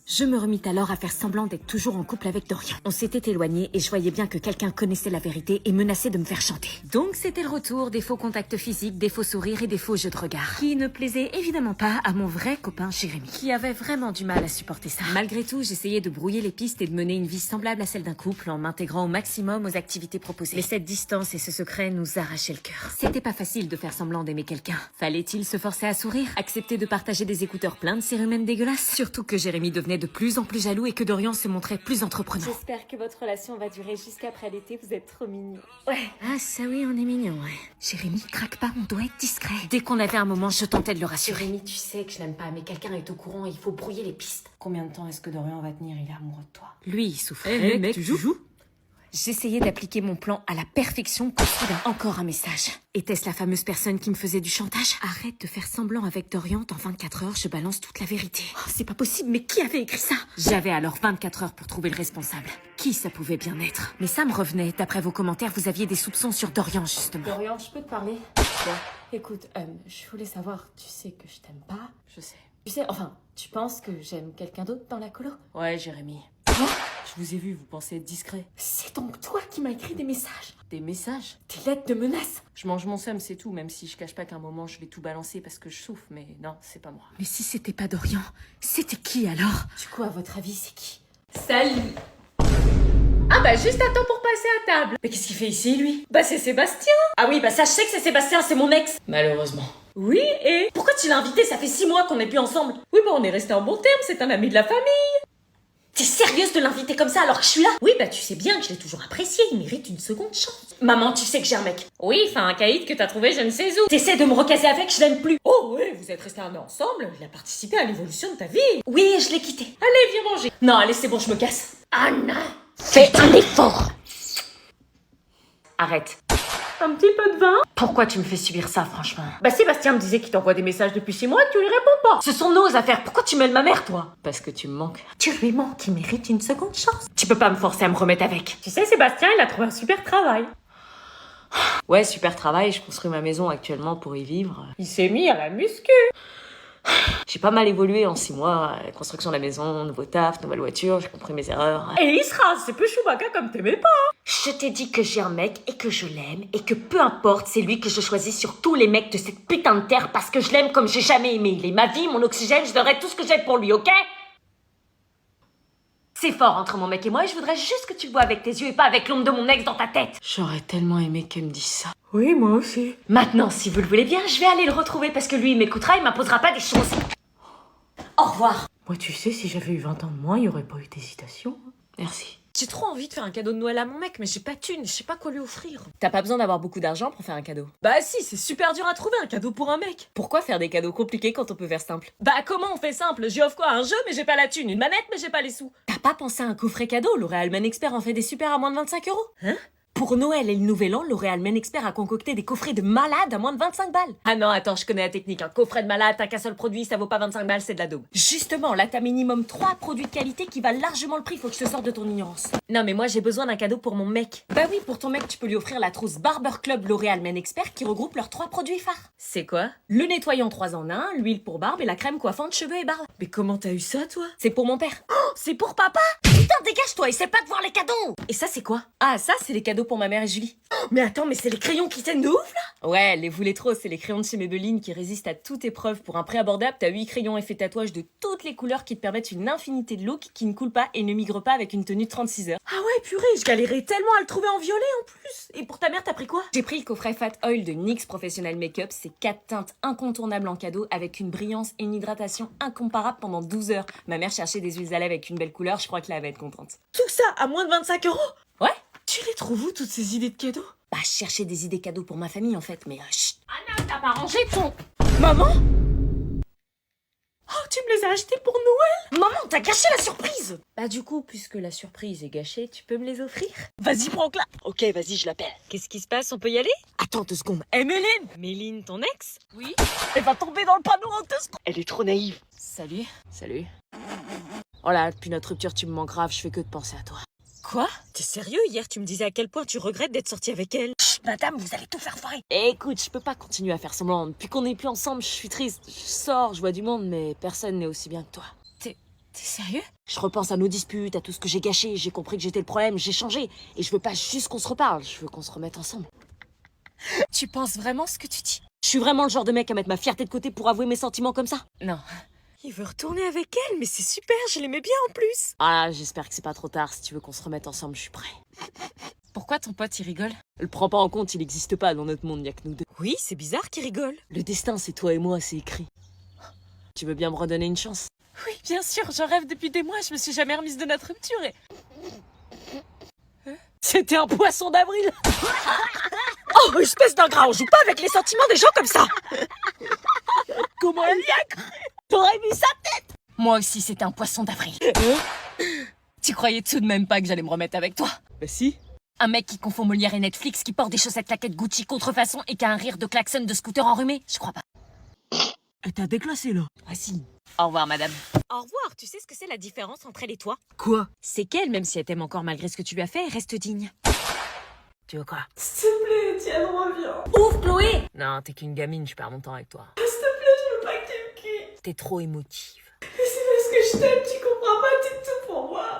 Je me remis alors à faire semblant d'être toujours en couple avec Dorian. On s'était éloigné et je voyais bien que quelqu'un connaissait la vérité et menaçait de me faire chanter. Donc c'était le retour des faux contacts physiques, des faux sourires et des faux jeux de regard. Qui ne plaisait évidemment pas à mon vrai copain Jérémy, qui avait vraiment du mal à supporter ça. Malgré tout, j'essayais de brouiller les pistes et de mener une vie semblable à celle d'un couple en m'intégrant au maximum aux activités proposées. Mais cette distance et ce secret nous arrachaient le cœur. C'était pas facile de faire semblant d'aimer quelqu'un. Fallait-il se forcer à sourire? Accepter de partager des écouteurs pleins de cérumen dégueulasses? Surtout que Jérémy devenait de plus en plus jaloux et que Dorian se montrait plus entreprenant. J'espère que votre relation va durer jusqu'après l'été, vous êtes trop mignons. Ouais. Ah ça oui, on est mignons, ouais. Jérémy, craque pas, on doit être discret. Dès qu'on avait un moment, je tentais de le rassurer. Jérémy, tu sais que je l'aime pas, mais quelqu'un est au courant et il faut brouiller les pistes. Combien de temps est-ce que Dorian va tenir? Il est amoureux de toi. Lui, il souffrait. Hey, mec, tu joues? J'essayais d'appliquer mon plan à la perfection quand soudain, encore un message. Était-ce la fameuse personne qui me faisait du chantage? Arrête de faire semblant avec Dorian, en 24 heures, je balance toute la vérité. Oh, c'est pas possible, mais qui avait écrit ça? J'avais alors 24 heures pour trouver le responsable. Qui ça pouvait bien être? Mais ça me revenait, d'après vos commentaires, vous aviez des soupçons sur Dorian, justement. Dorian, je peux te parler? Bon, écoute, je voulais savoir, tu sais que je t'aime pas? Je sais. Tu sais, enfin, tu penses que j'aime quelqu'un d'autre dans la colo? Ouais, Jérémy. Quoi? Je vous ai vu, vous pensez être discret. C'est donc toi qui m'as écrit des messages? Des messages? Des lettres de menaces? Je mange mon seum, c'est tout, même si je cache pas qu'à un moment je vais tout balancer parce que je souffre, mais non, c'est pas moi. Mais si c'était pas Dorian, c'était qui alors? Du coup, à votre avis, c'est qui? Salut. Ah bah juste à temps pour passer à table. Mais qu'est-ce qu'il fait ici, lui? Bah c'est Sébastien. Ah oui, bah ça, je sais que c'est Sébastien, c'est mon ex. Malheureusement. Oui, et... Pourquoi tu l'as invité? Ça fait 6 mois qu'on n'est plus ensemble. Oui bah on est resté en bon terme, c'est un ami de la famille. T'es sérieuse de l'inviter comme ça alors que je suis là? Oui bah tu sais bien que je l'ai toujours apprécié, il mérite une seconde chance. Maman, tu sais que j'ai un mec. Oui, enfin un caïd que t'as trouvé je ne sais où. T'essaies de me recaser avec, je l'aime plus. Oh oui, vous êtes restés un an ensemble, il a participé à l'évolution de ta vie. Oui, je l'ai quitté. Allez, viens manger. Non, allez, c'est bon, je me casse. Anna, Fais un effort. Arrête. un petit peu de vin. Pourquoi tu me fais subir ça, franchement? Bah Sébastien me disait qu'il t'envoie des messages depuis 6 mois et que tu lui réponds pas. Ce sont nos affaires. Pourquoi tu mêles ma mère, toi? Parce que tu me manques. Tu lui manques, il mérite une seconde chance. Tu peux pas me forcer à me remettre avec. Tu sais Sébastien, il a trouvé un super travail. Ouais, super travail, je construis ma maison actuellement pour y vivre. Il s'est mis à la muscu. J'ai pas mal évolué en 6 mois. Construction de la maison, nouveau taf, nouvelle voiture, j'ai compris mes erreurs. Et il se rase, c'est peu Chewbacca comme t'aimais pas. Je t'ai dit que j'ai un mec et que je l'aime et que peu importe, c'est lui que je choisis sur tous les mecs de cette putain de terre parce que je l'aime comme j'ai jamais aimé. Il est ma vie, mon oxygène, je donnerai tout ce que j'ai pour lui, ok? C'est fort entre mon mec et moi et je voudrais juste que tu le vois avec tes yeux et pas avec l'ombre de mon ex dans ta tête. J'aurais tellement aimé qu'elle me dise ça. Oui, moi aussi. Maintenant, si vous le voulez bien, je vais aller le retrouver parce que lui, il m'écoutera, il m'imposera pas des choses. Au revoir. Moi, tu sais, si j'avais eu 20 ans de moins, il y aurait pas eu d'hésitation. Merci. J'ai trop envie de faire un cadeau de Noël à mon mec, mais j'ai pas de thune, je sais pas quoi lui offrir. T'as pas besoin d'avoir beaucoup d'argent pour faire un cadeau. Bah si, c'est super dur à trouver un cadeau pour un mec. Pourquoi faire des cadeaux compliqués quand on peut faire simple? Bah comment on fait simple? J'y offre quoi? Un jeu, mais j'ai pas la thune. Une manette, mais j'ai pas les sous. T'as pas pensé à un coffret cadeau? L'Oréal Men Expert en fait des super à moins de 25 €. Hein? Pour Noël et le Nouvel An, L'Oréal Men Expert a concocté des coffrets de malades à moins de 25 balles. Ah non, attends, je connais la technique. Un coffret de malade, t'as qu'un seul produit, ça vaut pas 25 balles, c'est de la daube. Justement, là t'as minimum 3 produits de qualité qui valent largement le prix, faut que je te sorte de ton ignorance. Non, mais moi j'ai besoin d'un cadeau pour mon mec. Bah oui, pour ton mec, tu peux lui offrir la trousse Barber Club L'Oréal Men Expert qui regroupe leurs 3 produits phares. C'est quoi? Le nettoyant 3 en 1, l'huile pour barbe et la crème coiffante cheveux et barbe. Mais comment t'as eu ça, toi? C'est pour mon père. C'est pour papa? Putain, dégage-toi, essaie pas de voir les cadeaux. Et ça c'est quoi? Ah ça c'est les cadeaux pour ma mère et Julie. Mais attends, mais c'est les crayons qui tiennent de ouf, là? Ouais, les voulez trop, c'est les crayons de chez Maybelline qui résistent à toute épreuve. Pour un prix abordable, t'as 8 crayons effet tatouage de toutes les couleurs qui te permettent une infinité de looks qui ne coulent pas et ne migrent pas avec une tenue de 36 heures. Ah ouais, purée, je galérais tellement à le trouver en violet en plus. Et pour ta mère, t'as pris quoi? J'ai pris le coffret Fat Oil de NYX Professional Makeup, c'est 4 teintes incontournables en cadeau avec une brillance et une hydratation incomparable pendant 12 heures. Ma mère cherchait des huiles à lèvres avec une belle couleur, je crois que là elle va être contente. Tout ça à moins de 25 €? Ouais. Tu les trouves où, toutes ces idées de cadeaux? Bah je cherchais des idées cadeaux pour ma famille en fait, mais chut. Anna, t'as pas rangé ton... Maman? Oh, tu me les as achetés pour Noël? Maman, t'as gâché la surprise. Bah du coup, puisque la surprise est gâchée, tu peux me les offrir? Vas-y, prends-la. Ok, vas-y, je l'appelle. Qu'est-ce qui se passe, on peut y aller? Attends 2 secondes. Eh, Méline, Méline, ton ex? oui? Elle va tomber dans le panneau en 2 secondes. Elle est trop naïve. Salut. Salut. Oh là, depuis notre rupture, tu me manques grave, je fais que de penser à toi. Quoi? T'es sérieux? Hier, tu me disais à quel point tu regrettes d'être sortie avec elle. Chut, madame, vous allez tout faire foirer. Écoute, je peux pas continuer à faire semblant. Depuis qu'on n'est plus ensemble, je suis triste. Je sors, je vois du monde, mais personne n'est aussi bien que toi. T'es sérieux? Je repense à nos disputes, à tout ce que j'ai gâché, j'ai compris que j'étais le problème, j'ai changé. Et je veux pas juste qu'on se reparle, je veux qu'on se remette ensemble. Tu penses vraiment ce que tu dis? Je suis vraiment le genre de mec à mettre ma fierté de côté pour avouer mes sentiments comme ça. Non. Il veut retourner avec elle, mais c'est super, je l'aimais bien en plus. Ah, j'espère que c'est pas trop tard, si tu veux qu'on se remette ensemble, je suis prêt. Pourquoi ton pote il rigole? Le prends pas en compte, il existe pas dans notre monde, y'a que nous deux. Oui, c'est bizarre qu'il rigole. Le destin, c'est toi et moi, c'est écrit. Tu veux bien me redonner une chance? Oui, bien sûr, j'en rêve depuis des mois, je me suis jamais remise de notre rupture et... C'était un poisson d'avril. Oh, espèce d'ingrat, on joue pas avec les sentiments des gens comme ça. Comment elle y a cru? T'aurais vu sa tête? Moi aussi, c'était un poisson d'avril. Tu croyais tout de même pas que j'allais me remettre avec toi? Bah si. Un mec qui confond Molière et Netflix, qui porte des chaussettes claquettes Gucci contrefaçon et qui a un rire de klaxon de scooter enrhumé? Je crois pas. Elle t'a déclassé, là. Ah si. Au revoir, madame. Au revoir, tu sais ce que c'est la différence entre elle et toi? Quoi? C'est qu'elle, même si elle t'aime encore malgré ce que tu lui as fait, reste digne. Tu veux quoi? S'il te plaît, Étienne, reviens. Ouvre, Chloé! Non, t'es qu'une gamine, je perds mon temps avec toi. S'il te plaît, je veux pas que tu me quittes. T'es trop émotive. Mais c'est parce que je t'aime, tu comprends pas, t'es tout pour moi.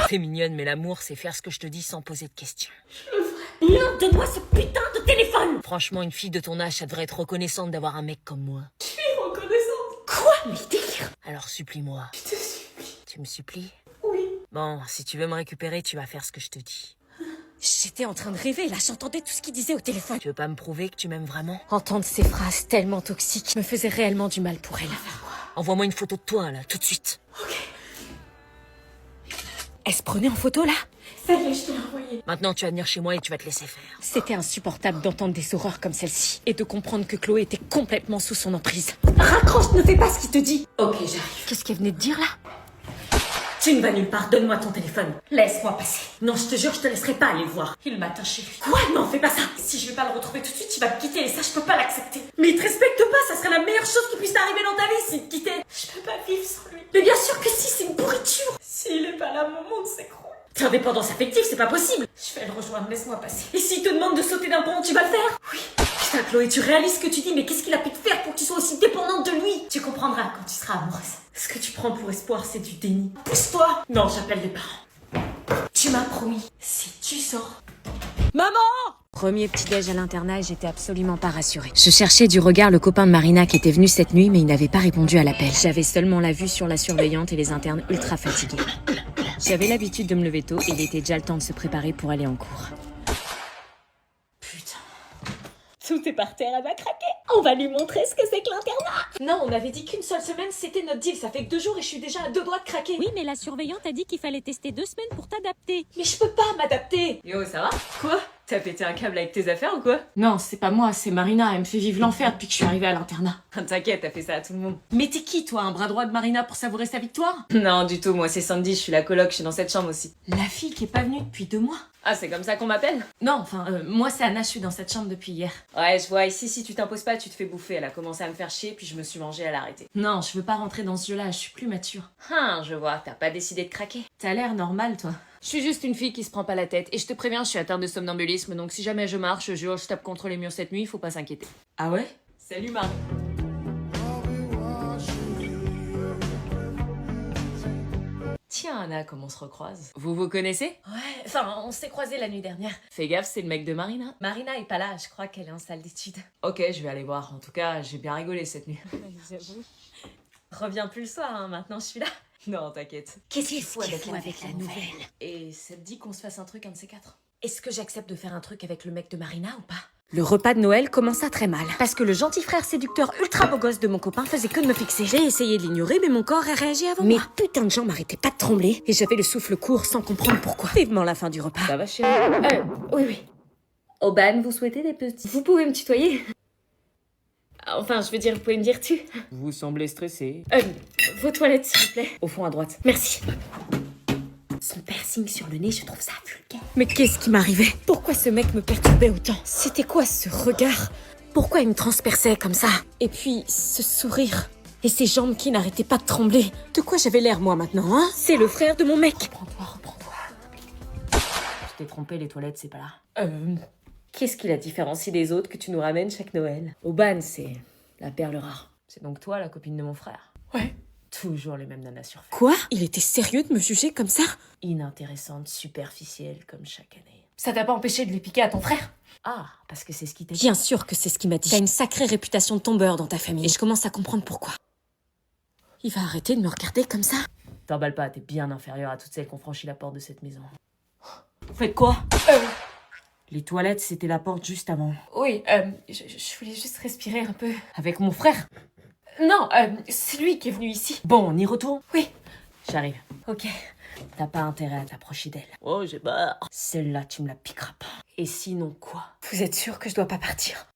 T'es mignonne, mais l'amour, c'est faire ce que je te dis sans poser de questions. Je le ferai. Non, donne-moi ce putain de téléphone! Franchement, une fille de ton âge, ça devrait être reconnaissante d'avoir un mec comme moi. Je suis reconnaissante. Quoi? Mais délire! Alors supplie-moi. Je te supplie. Tu me supplies? Oui. Bon, si tu veux me récupérer, tu vas faire ce que je te dis. J'étais en train de rêver, là, j'entendais tout ce qu'il disait au téléphone. Tu veux pas me prouver que tu m'aimes vraiment? Entendre ces phrases tellement toxiques me faisait réellement du mal pour elle. Envoie-moi une photo de toi, là, tout de suite. Elle se prenait en photo, là? Ça y est, je te l'ai envoyé. Maintenant, tu vas venir chez moi et tu vas te laisser faire. C'était insupportable d'entendre des horreurs comme celle-ci et de comprendre que Chloé était complètement sous son emprise. Raccroche, ne fais pas ce qu'il te dit! Ok, j'arrive. Qu'est-ce qu'elle venait de dire, là? Tu ne vas nulle part, donne-moi ton téléphone. Laisse-moi passer. Non, je te jure, je te laisserai pas aller le voir. Il m'a chérie. Quoi? Non, fais pas ça. Si je vais pas le retrouver tout de suite, il va me quitter et ça, je peux pas l'accepter. Mais il te respecte pas, ça serait la meilleure chose qui puisse t'arriver dans ta vie s'il te quittait. Je peux pas vivre sans lui. Mais bien sûr que si, c'est une pourriture. S'il est pas là, mon monde s'écroule. T'es indépendance affective, c'est pas possible. Je vais le rejoindre, laisse-moi passer. Et s'il te demande de sauter d'un pont, tu vas le faire? Oui. Putain, Chloé, tu réalises ce que tu dis, mais qu'est-ce qu'il a pu te faire pour que tu sois aussi dépendante de lui? Tu comprendras quand tu seras amoureuse. Ce que tu prends pour espoir, c'est du déni. Pousse-toi! Non, j'appelle les parents. Tu m'as promis, si tu sors... Maman! Premier petit-déj à l'internat et j'étais absolument pas rassurée. Je cherchais du regard le copain de Marina qui était venu cette nuit mais il n'avait pas répondu à l'appel. J'avais seulement la vue sur la surveillante et les internes ultra fatigués. J'avais l'habitude de me lever tôt et il était déjà le temps de se préparer pour aller en cours. Putain. Tout est par terre, elle va craquer. On va lui montrer ce que c'est que l'internat. Non, on avait dit qu'une seule semaine, c'était notre deal. Ça fait que 2 jours et je suis déjà à 2 doigts de craquer. Oui, mais la surveillante a dit qu'il fallait tester 2 semaines pour t'adapter. Mais je peux pas m'adapter. Yo, ça va? Quoi? T'as pété un câble avec tes affaires ou quoi? Non, c'est pas moi, c'est Marina. Elle me fait vivre l'enfer depuis que je suis arrivée à l'internat. T'inquiète, t'as fait ça à tout le monde. Mais t'es qui, toi? Un bras droit de Marina pour savourer sa victoire? Non, du tout, moi c'est Sandy, je suis la coloc, je suis dans cette chambre aussi. La fille qui est pas venue depuis 2 mois? Ah, c'est comme ça qu'on m'appelle? Non, enfin, moi c'est Anna, je suis dans cette chambre depuis hier. Ouais, je vois, ici si tu t'imposes pas, tu te fais bouffer. Elle a commencé à me faire chier, puis je me suis mangée, elle a arrêté. Non, je veux pas rentrer dans ce jeu-là, je suis plus mature. Je vois, t'as pas décidé de craquer. T'as l'air normal, toi. Je suis juste une fille qui se prend pas la tête, et je te préviens, je suis atteinte de somnambulisme, donc si jamais je marche, je tape contre les murs cette nuit, faut pas s'inquiéter. Ah ouais? Salut Marie. Tiens Anna, comment on se recroise? Vous vous connaissez? Ouais, enfin, on s'est croisés la nuit dernière. Fais gaffe, c'est le mec de Marina. Marina est pas là, je crois qu'elle est en salle d'études. Ok, je vais aller voir. En tout cas, j'ai bien rigolé cette nuit. J'avoue. Reviens plus le soir, hein, maintenant je suis là. Non, t'inquiète. Qu'est-ce qu'il faut avec la nouvelle? Et ça te dit qu'on se fasse un truc, un de ces 4? Est-ce que j'accepte de faire un truc avec le mec de Marina ou pas? Le repas de Noël commença très mal, parce que le gentil frère séducteur ultra beau gosse de mon copain faisait que de me fixer. J'ai essayé de l'ignorer, mais mon corps a réagi avant moi. Mes putains de jambes m'arrêtaient pas de trembler, et j'avais le souffle court sans comprendre pourquoi. Vivement la fin du repas. Ça va chérie? Oui. Aubane, vous souhaitez des petits? Vous pouvez me tutoyer? Enfin, je veux dire, vous pouvez me dire tu. Vous semblez stressé. Vos toilettes, s'il vous plaît. Au fond à droite. Merci. Son piercing sur le nez, je trouve ça vulgaire. Mais qu'est-ce qui m'arrivait? Pourquoi ce mec me perturbait autant? C'était quoi ce regard? Pourquoi il me transperçait comme ça? Et puis, ce sourire. Et ces jambes qui n'arrêtaient pas de trembler. De quoi j'avais l'air, moi, maintenant, hein? C'est le frère de mon mec. Reprends-toi. Je t'ai trompé, les toilettes, c'est pas là. Qu'est-ce qui la différencie des autres que tu nous ramènes chaque Noël? Aubane, c'est la perle rare. C'est donc toi, la copine de mon frère? Ouais. Toujours les mêmes nanas surfaites. Quoi? Il était sérieux de me juger comme ça? Inintéressante, superficielle, comme chaque année. Ça t'a pas empêché de les piquer à ton frère? Ah, parce que c'est ce qui t'a dit. Bien sûr que c'est ce qu'il m'a dit. T'as une sacrée réputation de tombeur dans ta famille. Et je commence à comprendre pourquoi. Il va arrêter de me regarder comme ça? T'emballes pas, t'es bien inférieure à toutes celles qui ont franchi la porte de cette maison. Faites quoi? Les toilettes, c'était la porte juste avant. Oui, je voulais juste respirer un peu. Avec mon frère. Non, c'est lui qui est venu ici. Bon, on y retourne? Oui. J'arrive. Ok. T'as pas intérêt à t'approcher d'elle. Oh, j'ai peur. Celle-là, tu me la piqueras pas. Et sinon quoi? Vous êtes sûr que je dois pas partir?